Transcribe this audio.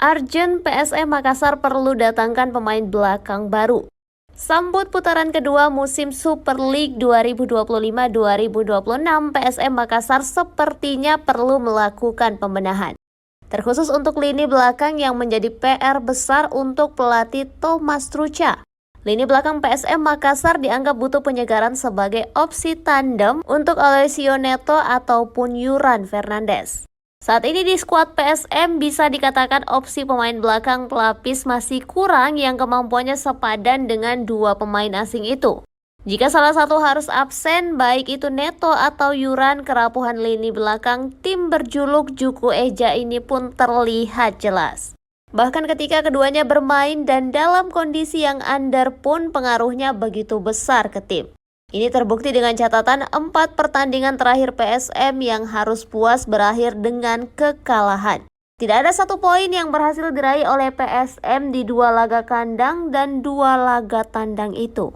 Urgent PSM Makassar perlu datangkan pemain belakang baru. Sambut putaran kedua musim Super League 2025-2026, PSM Makassar sepertinya perlu melakukan pembenahan. Terkhusus untuk lini belakang yang menjadi PR besar untuk pelatih Thomas Trucha. Lini belakang PSM Makassar dianggap butuh penyegaran sebagai opsi tandem untuk Alessio Neto ataupun Yuran Fernandes. Saat ini di skuad PSM bisa dikatakan opsi pemain belakang pelapis masih kurang yang kemampuannya sepadan dengan dua pemain asing itu. Jika salah satu harus absen, baik itu Neto atau Yuran, kerapuhan lini belakang tim berjuluk Juku Eja ini pun terlihat jelas. Bahkan ketika keduanya bermain dan dalam kondisi yang under pun pengaruhnya begitu besar ke tim. Ini terbukti dengan catatan 4 pertandingan terakhir PSM yang harus puas berakhir dengan kekalahan. Tidak ada satu poin yang berhasil diraih oleh PSM di 2 laga kandang dan 2 laga tandang itu.